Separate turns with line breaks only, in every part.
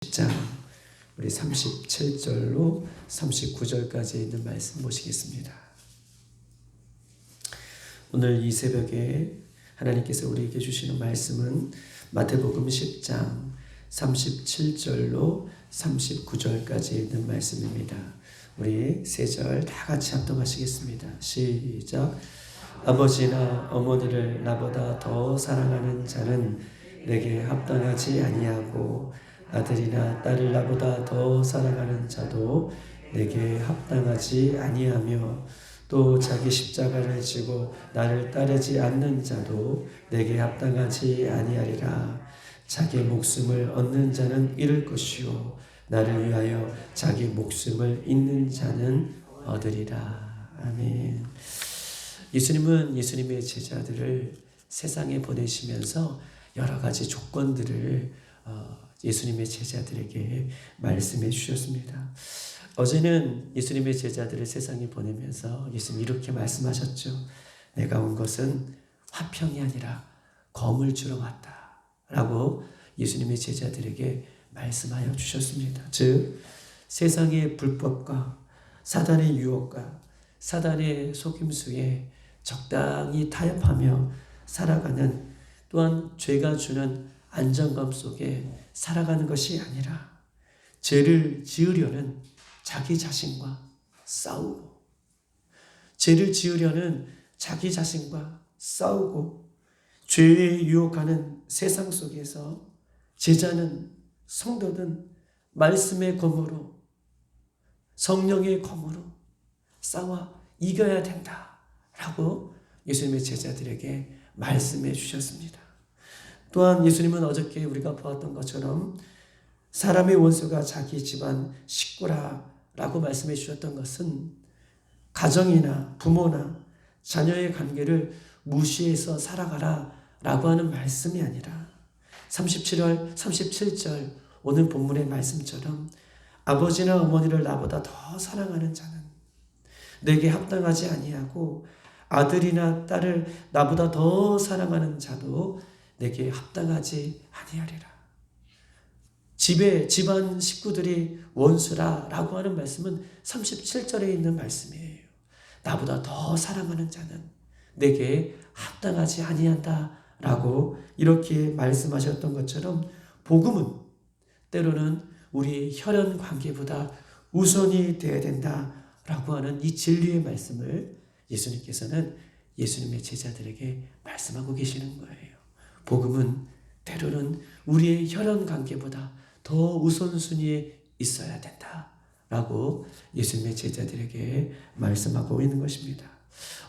10장 우리 37절로 39절까지 있는 말씀 보시겠습니다. 오늘 이 새벽에 하나님께서 우리에게 주시는 말씀은 마태복음 10장 37절로 39절까지 있는 말씀입니다. 우리 세 절 다 같이 합독하시겠습니다. 시작. 아버지나 어머니를 나보다 더 사랑하는 자는 내게 합당하지 아니하고 아들이나 딸을 나보다 더 사랑하는 자도 내게 합당하지 아니하며 또 자기 십자가를 지고 나를 따르지 않는 자도 내게 합당하지 아니하리라. 자기 목숨을 얻는 자는 잃을 것이요 나를 위하여 자기 목숨을 잃는 자는 얻으리라. 아멘. 예수님은 예수님의 제자들을 세상에 보내시면서 여러 가지 조건들을 예수님의 제자들에게 말씀해 주셨습니다. 어제는 예수님의 제자들을 세상에 보내면서 예수님이 이렇게 말씀하셨죠. 내가 온 것은 화평이 아니라 검을 주러 왔다 라고 예수님의 제자들에게 말씀하여 주셨습니다. 즉 세상의 불법과 사단의 유혹과 사단의 속임수에 적당히 타협하며 살아가는, 또한 죄가 주는 안정감 속에 살아가는 것이 아니라 죄를 지으려는 자기 자신과 싸우고, 죄를 지으려는 자기 자신과 싸우고, 죄에 유혹하는 세상 속에서 제자는, 성도든 말씀의 검으로, 성령의 검으로 싸워 이겨야 된다라고 예수님의 제자들에게 말씀해 주셨습니다. 또한 예수님은 어저께 우리가 보았던 것처럼 사람의 원수가 자기 집안 식구라라고 말씀해 주셨던 것은 가정이나 부모나 자녀의 관계를 무시해서 살아가라라고 하는 말씀이 아니라 37절 오늘 본문의 말씀처럼 아버지나 어머니를 나보다 더 사랑하는 자는 내게 합당하지 아니하고 아들이나 딸을 나보다 더 사랑하는 자도 내게 합당하지 아니하리라. 집안 식구들이 원수라라고 하는 말씀은 37절에 있는 말씀이에요. 나보다 더 사랑하는 자는 내게 합당하지 아니한다라고 이렇게 말씀하셨던 것처럼 복음은 때로는 우리 혈연 관계보다 우선이 되어야 된다라고 하는 이 진리의 말씀을 예수님께서는 예수님의 제자들에게 말씀하고 계시는 거예요. 복음은 때로는 우리의 혈연 관계보다 더 우선순위에 있어야 된다라고 예수님의 제자들에게 말씀하고 있는 것입니다.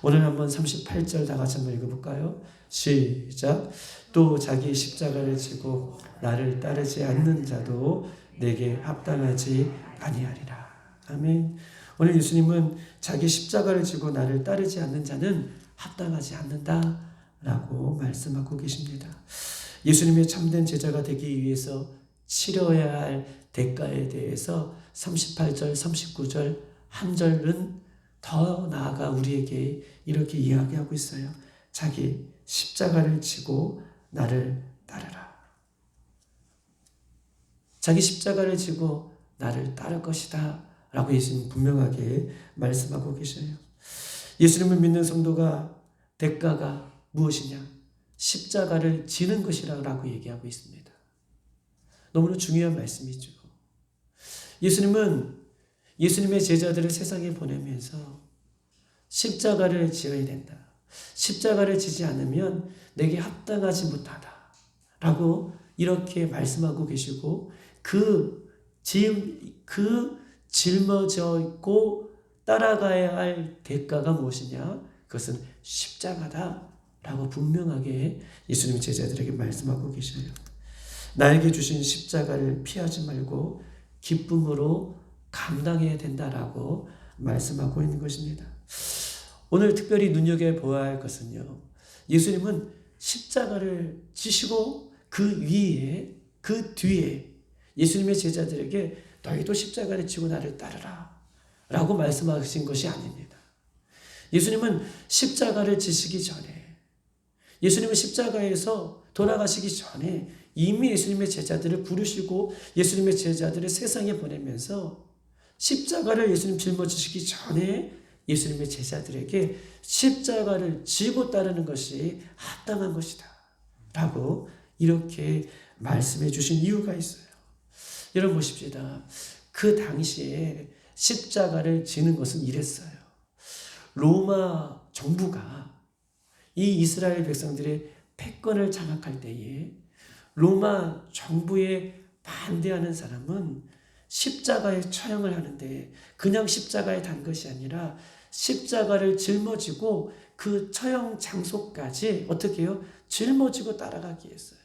오늘 한번 38절 다 같이 한번 읽어볼까요? 시작. 또 자기 십자가를 지고 나를 따르지 않는 자도 내게 합당하지 아니하리라. 아멘. 오늘 예수님은 자기 십자가를 지고 나를 따르지 않는 자는 합당하지 않는다라고 말씀하고 계십니다. 예수님의 참된 제자가 되기 위해서 치러야 할 대가에 대해서 38절, 39절 한 절은 더 나아가 우리에게 이렇게 이야기하고 있어요. 자기 십자가를 지고 나를 따르라. 자기 십자가를 지고 나를 따를 것이다 라고 예수님 분명하게 말씀하고 계셔요. 예수님을 믿는 성도가 대가가 무엇이냐? 십자가를 지는 것이라고 얘기하고 있습니다. 너무나 중요한 말씀이죠. 예수님은 예수님의 제자들을 세상에 보내면서 십자가를 지어야 된다. 십자가를 지지 않으면 내게 합당하지 못하다 라고 이렇게 말씀하고 계시고, 짊어져 있고 따라가야 할 대가가 무엇이냐? 그것은 십자가다라고 분명하게 예수님 제자들에게 말씀하고 계셔요. 나에게 주신 십자가를 피하지 말고 기쁨으로 감당해야 된다라고 말씀하고 있는 것입니다. 오늘 특별히 눈여겨보아야 할 것은요, 예수님은 십자가를 지시고 그 위에, 그 뒤에 예수님의 제자들에게 너희도 십자가를 지고 나를 따르라 라고 말씀하신 것이 아닙니다. 예수님은 십자가를 지시기 전에, 예수님은 십자가에서 돌아가시기 전에 이미 예수님의 제자들을 부르시고 예수님의 제자들을 세상에 보내면서 십자가를 예수님 짊어지시기 전에 예수님의 제자들에게 십자가를 지고 따르는 것이 합당한 것이다 라고 이렇게 말씀해 주신 이유가 있어요. 여러분 보십시다. 그 당시에 십자가를 지는 것은 이랬어요. 로마 정부가 이 이스라엘 백성들의 패권을 장악할 때에 로마 정부에 반대하는 사람은 십자가에 처형을 하는데 그냥 십자가에 단 것이 아니라 십자가를 짊어지고 그 처형 장소까지 어떻게 해요? 짊어지고 따라가기 했어요.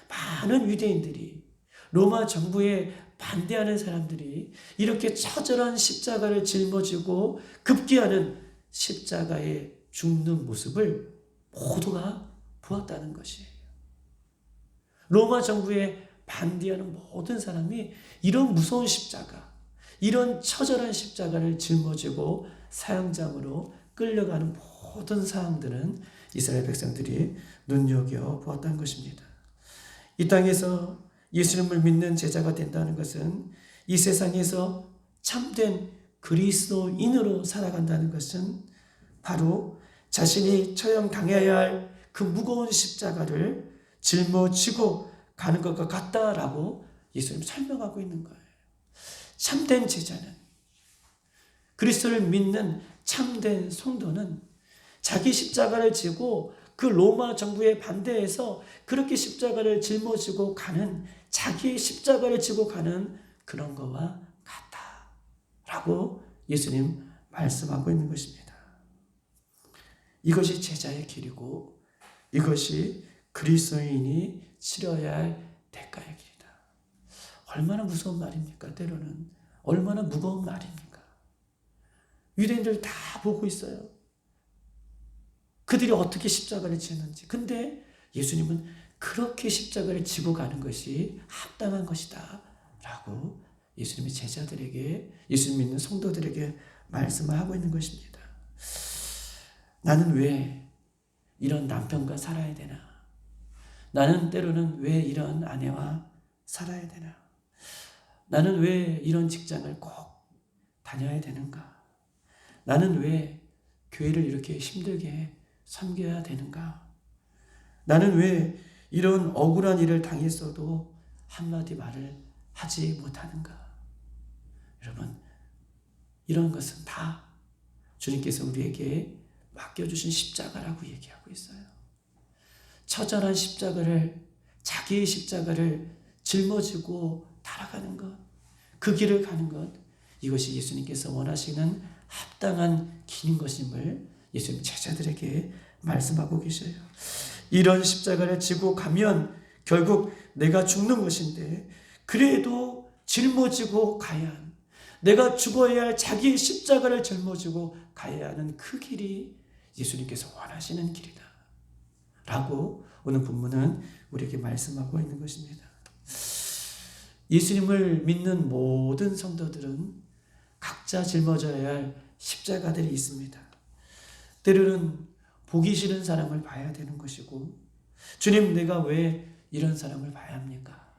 많은 유대인들이 로마 정부에 반대하는 사람들이 이렇게 처절한 십자가를 짊어지고 급기야는 십자가에 죽는 모습을 모두가 보았다는 것이에요. 로마 정부에 반대하는 모든 사람이 이런 무서운 십자가, 이런 처절한 십자가를 짊어지고 사형장으로 끌려가는 모든 사항들은 이스라엘 백성들이 눈여겨보았다는 것입니다. 이 땅에서 예수님을 믿는 제자가 된다는 것은 이 세상에서 참된 그리스도인으로 살아간다는 것은 바로 자신이 처형당해야 할 그 무거운 십자가를 짊어지고 가는 것과 같다라고 예수님 설명하고 있는 거예요. 참된 제자는, 그리스도를 믿는 참된 성도는 자기 십자가를 지고 그 로마 정부에 반대해서 그렇게 십자가를 짊어지고 가는, 자기의 십자가를 지고 가는 그런 거와 같다라고 예수님 말씀하고 있는 것입니다. 이것이 제자의 길이고 이것이 그리스도인이 치러야 할 대가의 길이다. 얼마나 무서운 말입니까? 때로는 얼마나 무거운 말입니까? 유대인들 다 보고 있어요. 그들이 어떻게 십자가를 지는지. 근데 예수님은 그렇게 십자가를 지고 가는 것이 합당한 것이다 라고 예수님의 제자들에게, 예수님 믿는 성도들에게 말씀을 하고 있는 것입니다. 나는 왜 이런 남편과 살아야 되나? 나는 때로는 왜 이런 아내와 살아야 되나? 나는 왜 이런 직장을 꼭 다녀야 되는가? 나는 왜 교회를 이렇게 힘들게 섬겨야 되는가? 나는 왜 이런 억울한 일을 당했어도 한마디 말을 하지 못하는가? 여러분, 이런 것은 다 주님께서 우리에게 맡겨주신 십자가라고 얘기하고 있어요. 처절한 십자가를, 자기의 십자가를 짊어지고 따라가는 것, 그 길을 가는 것, 이것이 예수님께서 원하시는 합당한 길인 것임을 예수님 제자들에게 말씀하고 계셔요. 이런 십자가를 지고 가면 결국 내가 죽는 것인데, 그래도 짊어지고 가야 하는, 내가 죽어야 할 자기의 십자가를 짊어지고 가야 하는 그 길이 예수님께서 원하시는 길이다 라고 오늘 본문은 우리에게 말씀하고 있는 것입니다. 예수님을 믿는 모든 성도들은 각자 짊어져야 할 십자가들이 있습니다. 때로는 보기 싫은 사람을 봐야 되는 것이고, 주님, 내가 왜 이런 사람을 봐야 합니까?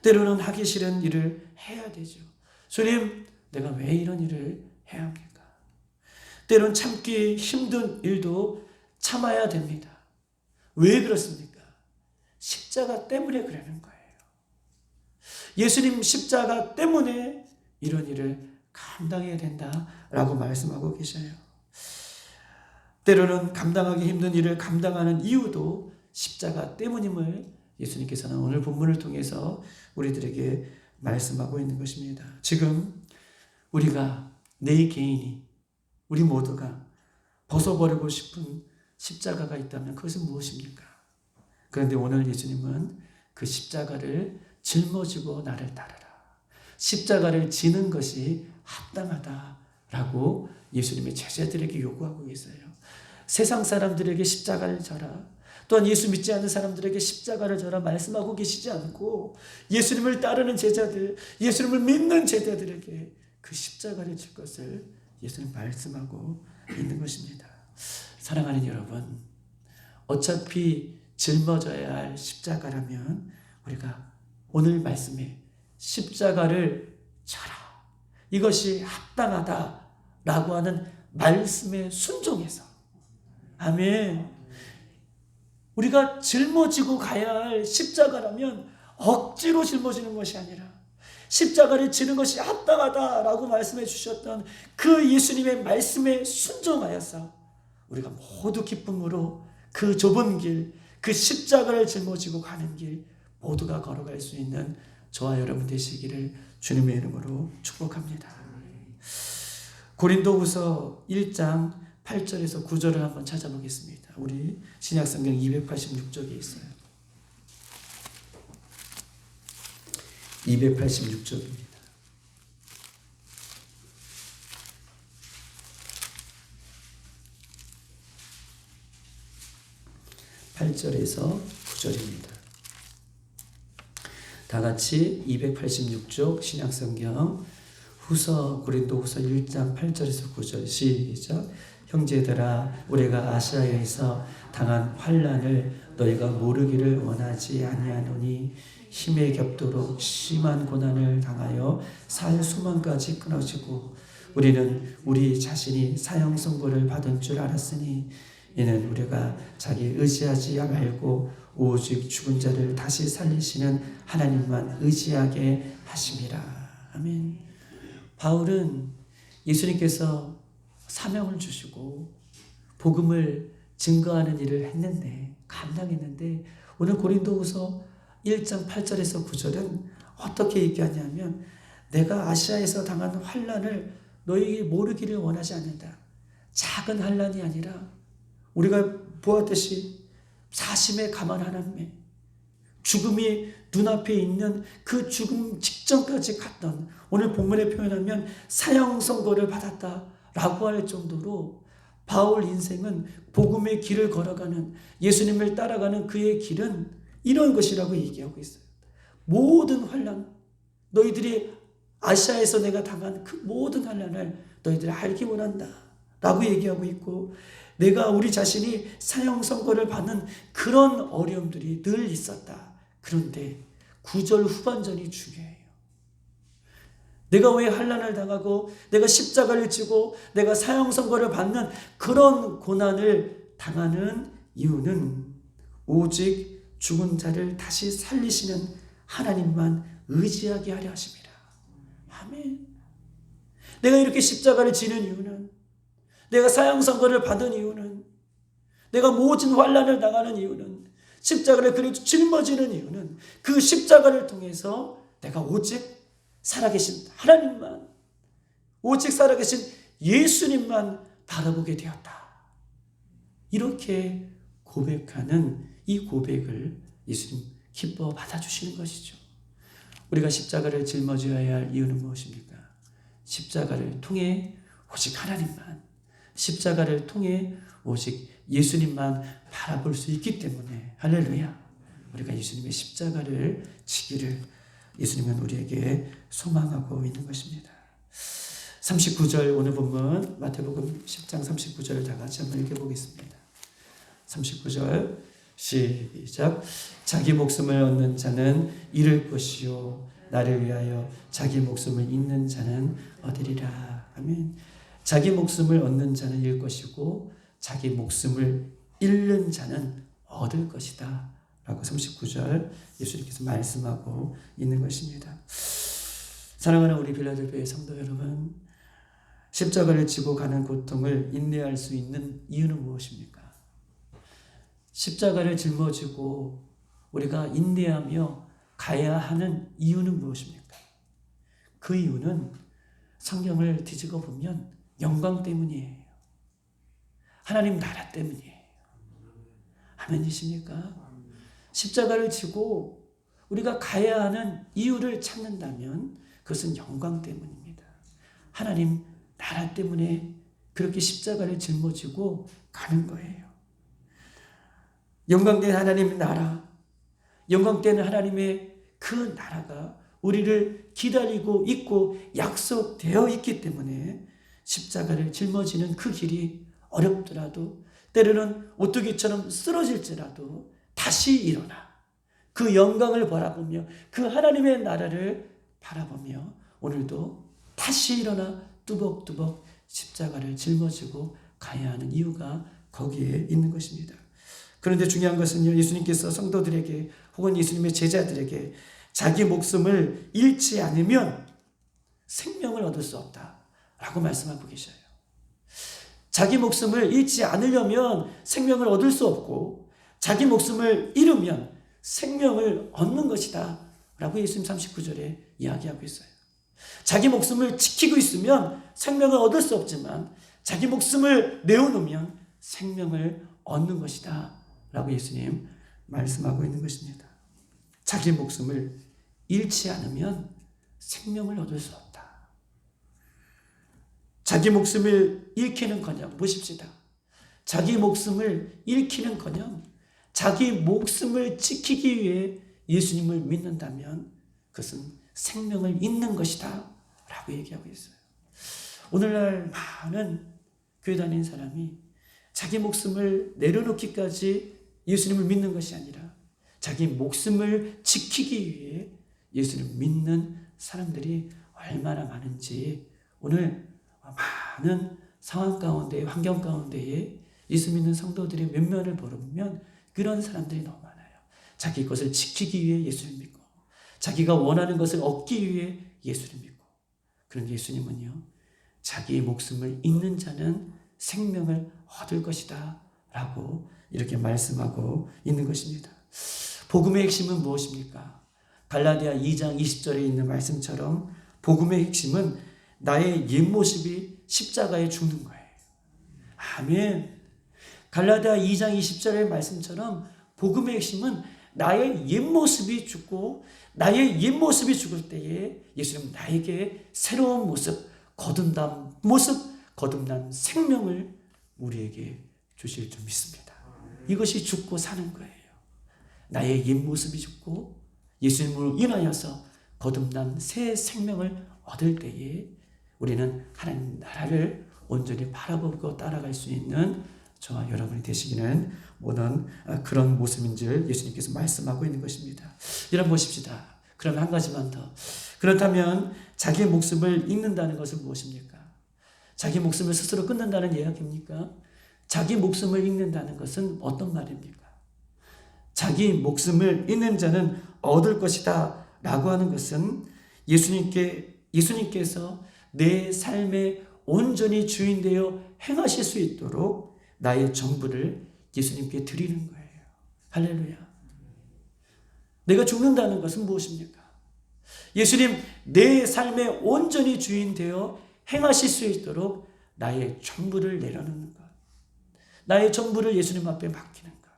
때로는 하기 싫은 일을 해야 되죠. 주님, 내가 왜 이런 일을 해야 합니까? 때로는 참기 힘든 일도 참아야 됩니다. 왜 그렇습니까? 십자가 때문에 그러는 거예요. 예수님 십자가 때문에 이런 일을 감당해야 된다라고 말씀하고 계셔요. 때로는 감당하기 힘든 일을 감당하는 이유도 십자가 때문임을 예수님께서는 오늘 본문을 통해서 우리들에게 말씀하고 있는 것입니다. 지금 우리가, 내 개인이, 우리 모두가 벗어버리고 싶은 십자가가 있다면 그것은 무엇입니까? 그런데 오늘 예수님은 그 십자가를 짊어지고 나를 따르라, 십자가를 지는 것이 합당하다라고 예수님의 제자들에게 요구하고 계세요. 세상 사람들에게 십자가를 져라, 또한 예수 믿지 않는 사람들에게 십자가를 져라 말씀하고 계시지 않고, 예수님을 따르는 제자들, 예수님을 믿는 제자들에게 그 십자가를 질 것을 예수님 말씀하고 있는 것입니다. 사랑하는 여러분, 어차피 짊어져야 할 십자가라면 우리가 오늘 말씀에 십자가를 져라, 이것이 합당하다라고 하는 말씀에 순종해서, 아멘, 우리가 짊어지고 가야 할 십자가라면 억지로 짊어지는 것이 아니라 십자가를 지는 것이 합당하다라고 말씀해 주셨던 그 예수님의 말씀에 순종하여서 우리가 모두 기쁨으로 그 좁은 길, 그 십자가를 짊어지고 가는 길 모두가 걸어갈 수 있는 저와 여러분 되시기를 주님의 이름으로 축복합니다. 고린도후서 1장 8절에서 9절을 한번 찾아보겠습니다. 우리 신약성경 286쪽에 있어요. 286쪽입니다. (8절에서) (9절입니다) 다 같이 286쪽 신약성경 고린도후서 1장 8절에서 9절 시작. 형제들아, 우리가 아시아에서 당한 환난을 너희가 모르기를 원하지 아니하노니 힘에 겹도록 심한 고난을 당하여 살 수만까지 끊어지고 우리는 우리 자신이 사형 선고를 받은 줄 알았으니 이는 우리가 자기 의지하지 말고 오직 죽은 자를 다시 살리시는 하나님만 의지하게 하심이라. 아멘. 바울은 예수님께서 사명을 주시고 복음을 증거하는 일을 했는데, 감당했는데, 오늘 고린도후서 1장 8절에서 9절은 어떻게 얘기하냐면, 내가 아시아에서 당한 환난을 너희에게 모르기를 원하지 않는다. 작은 환난이 아니라 우리가 보았듯이 사심에 감안하는 죽음이 눈앞에 있는 그 죽음 직전까지 갔던, 오늘 본문에 표현하면 사형 선고를 받았다라고 할 정도로 바울 인생은 복음의 길을 걸어가는, 예수님을 따라가는 그의 길은 이런 것이라고 얘기하고 있어요. 모든 환난, 너희들이 아시아에서 내가 당한 그 모든 환난을 너희들이 알기 원한다 라고 얘기하고 있고, 내가 우리 자신이 사형 선고를 받는 그런 어려움들이 늘 있었다. 그런데 9절 후반전이 중요해요. 내가 왜 환난을 당하고 내가 십자가를 지고 내가 사형 선고를 받는 그런 고난을 당하는 이유는 오직 죽은 자를 다시 살리시는 하나님만 의지하게 하려 하십니다. 아멘. 내가 이렇게 십자가를 지는 이유는, 내가 사형 선고를 받은 이유는, 내가 모진 환난을 당하는 이유는, 십자가를 그리고 짊어지는 이유는 그 십자가를 통해서 내가 오직 살아계신 하나님만, 오직 살아계신 예수님만 바라보게 되었다. 이렇게 고백하는 이 고백을 예수님 기뻐 받아주시는 것이죠. 우리가 십자가를 짊어져야 할 이유는 무엇입니까? 십자가를 통해 오직 하나님만, 십자가를 통해 오직 예수님만 바라볼 수 있기 때문에, 할렐루야, 우리가 예수님의 십자가를 지기를 예수님은 우리에게 소망하고 있는 것입니다. 39절 오늘 본문 마태복음 10장 39절을 다 같이 한번 읽어보겠습니다. 39절 시작. 자기 목숨을 얻는 자는 잃을 것이요 나를 위하여 자기 목숨을 잃는 자는 얻으리라. 아멘. 자기 목숨을 얻는 자는 잃을 것이고 자기 목숨을 잃는 자는 얻을 것이다 라고 39절 예수님께서 말씀하고 있는 것입니다. 사랑하는 우리 빌라델피아의 성도 여러분, 십자가를 지고 가는 고통을 인내할 수 있는 이유는 무엇입니까? 십자가를 짊어지고 우리가 인내하며 가야 하는 이유는 무엇입니까? 그 이유는 성경을 뒤집어 보면 영광 때문이에요. 하나님 나라 때문이에요. 아멘이십니까? 십자가를 지고 우리가 가야 하는 이유를 찾는다면 그것은 영광 때문입니다. 하나님 나라 때문에 그렇게 십자가를 짊어지고 가는 거예요. 영광된 하나님의 나라, 영광된 하나님의 그 나라가 우리를 기다리고 있고 약속되어 있기 때문에 십자가를 짊어지는 그 길이 어렵더라도, 때로는 오뚜기처럼 쓰러질지라도 다시 일어나 그 영광을 바라보며 그 하나님의 나라를 바라보며 오늘도 다시 일어나 뚜벅뚜벅 십자가를 짊어지고 가야 하는 이유가 거기에 있는 것입니다. 그런데 중요한 것은요, 예수님께서 성도들에게 혹은 예수님의 제자들에게 자기 목숨을 잃지 않으면 생명을 얻을 수 없다라고 말씀하고 계셔요. 자기 목숨을 잃지 않으려면 생명을 얻을 수 없고 자기 목숨을 잃으면 생명을 얻는 것이다 라고 예수님 39절에 이야기하고 있어요. 자기 목숨을 지키고 있으면 생명을 얻을 수 없지만 자기 목숨을 내어놓으면 생명을 얻는 것이다 라고 예수님 말씀하고 있는 것입니다. 자기 목숨을 잃지 않으면 생명을 얻을 수 없다. 자기 목숨을 잃기는커녕 보십시다. 자기 목숨을 잃기는커녕 자기 목숨을 지키기 위해 예수님을 믿는다면 그것은 생명을 잃는 것이다 라고 얘기하고 있어요. 오늘날 많은 교회 다니는 사람이 자기 목숨을 내려놓기까지 예수님을 믿는 것이 아니라 자기 목숨을 지키기 위해 예수님을 믿는 사람들이 얼마나 많은지 오늘 많은 상황 가운데 환경 가운데에 예수 믿는 성도들의 면면을 보면 그런 사람들이 너무 많아요. 자기 것을 지키기 위해 예수를 믿고 자기가 원하는 것을 얻기 위해 예수를 믿고 그런데 예수님은요 자기 목숨을 잃는 자는 생명을 얻을 것이다 라고 이렇게 말씀하고 있는 것입니다. 복음의 핵심은 무엇입니까? 갈라디아 2장 20절에 있는 말씀처럼 복음의 핵심은 나의 옛모습이 십자가에 죽는 거예요. 아멘. 갈라디아 2장 20절의 말씀처럼 복음의 핵심은 나의 옛모습이 죽고 나의 옛모습이 죽을 때에 예수님 나에게 새로운 모습, 거듭난 생명을 우리에게 주실 줄 믿습니다. 이것이 죽고 사는 거예요. 나의 옛모습이 죽고 예수님으로 인하여서 거듭난 새 생명을 얻을 때에 우리는 하나님 나라를 온전히 바라보고 따라갈 수 있는 저와 여러분이 되시기는 원하는 그런 모습인 줄 예수님께서 말씀하고 있는 것입니다. 여러분 보십시다. 그럼 한 가지만 더. 그렇다면 자기의 목숨을 잃는다는 것은 무엇입니까? 자기 목숨을 스스로 끊는다는 이야기입니까? 자기 목숨을 잃는다는 것은 어떤 말입니까? 자기 목숨을 잃는 자는 얻을 것이다 라고 하는 것은 예수님께서 내 삶에 온전히 주인 되어 행하실 수 있도록 나의 전부를 예수님께 드리는 거예요. 할렐루야. 내가 죽는다는 것은 무엇입니까? 예수님 내 삶에 온전히 주인 되어 행하실 수 있도록 나의 전부를 내려놓는 것. 나의 전부를 예수님 앞에 맡기는 것.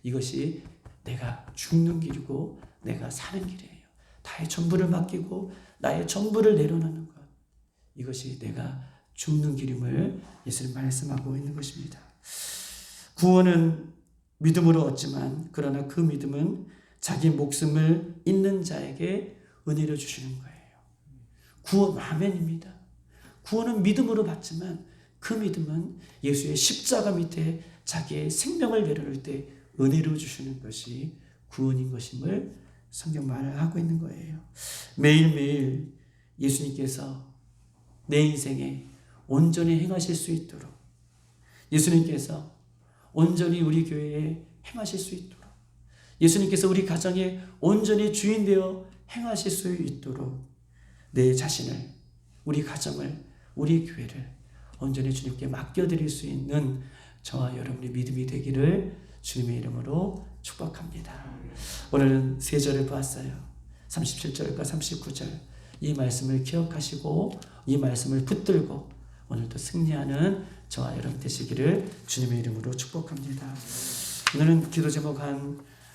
이것이 내가 죽는 길이고 내가 사는 길이에요. 나의 전부를 맡기고 나의 전부를 내려놓는 것. 이것이 내가 죽는 길임을 예수님 말씀하고 있는 것입니다. 구원은 믿음으로 얻지만 그러나 그 믿음은 자기 목숨을 잃는 자에게 은혜를 주시는 거예요. 구원 아멘입니다. 구원은 믿음으로 받지만 그 믿음은 예수의 십자가 밑에 자기의 생명을 내려놓을 때 은혜로 주시는 것이 구원인 것임을 성경 말을 하고 있는 거예요. 매일매일 예수님께서 내 인생에 온전히 행하실 수 있도록 예수님께서 온전히 우리 교회에 행하실 수 있도록 예수님께서 우리 가정에 온전히 주인 되어 행하실 수 있도록 내 자신을 우리 가정을 우리 교회를 온전히 주님께 맡겨드릴 수 있는 저와 여러분의 믿음이 되기를 주님의 이름으로 축복합니다. 오늘은 세 절을 보았어요. 37절과 39절 이 말씀을 기억하시고 이 말씀을 붙들고 오늘도 승리하는 저와 여러분 되시기를 주님의 이름으로 축복합니다. 오늘은 기도 제목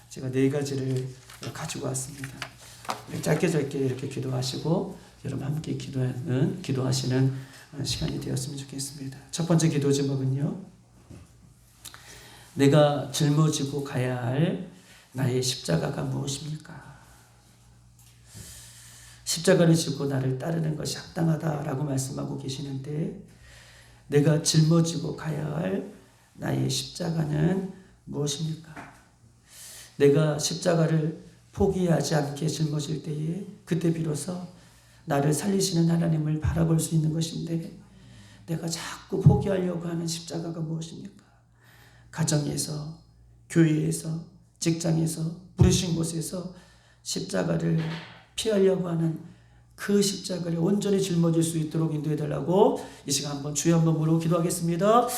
제가 4가지를 가지고 왔습니다. 짧게 이렇게 기도하시고 여러분 함께 기도하시는 시간이 되었으면 좋겠습니다. 첫 번째 기도 제목은요. 내가 짊어지고 가야 할 나의 십자가가 무엇입니까? 십자가를 지고 나를 따르는 것이 합당하다라고 말씀하고 계시는데 내가 짊어지고 가야 할 나의 십자가는 무엇입니까? 내가 십자가를 포기하지 않게 짊어질 때에 그때 비로소 나를 살리시는 하나님을 바라볼 수 있는 것인데 내가 자꾸 포기하려고 하는 십자가가 무엇입니까? 가정에서, 교회에서, 직장에서, 부르신 곳에서 십자가를 피하려고 하는 그 십자가를 온전히 짊어질 수 있도록 인도해 달라고 이 시간 한번 주여 한번 부르고 기도하겠습니다.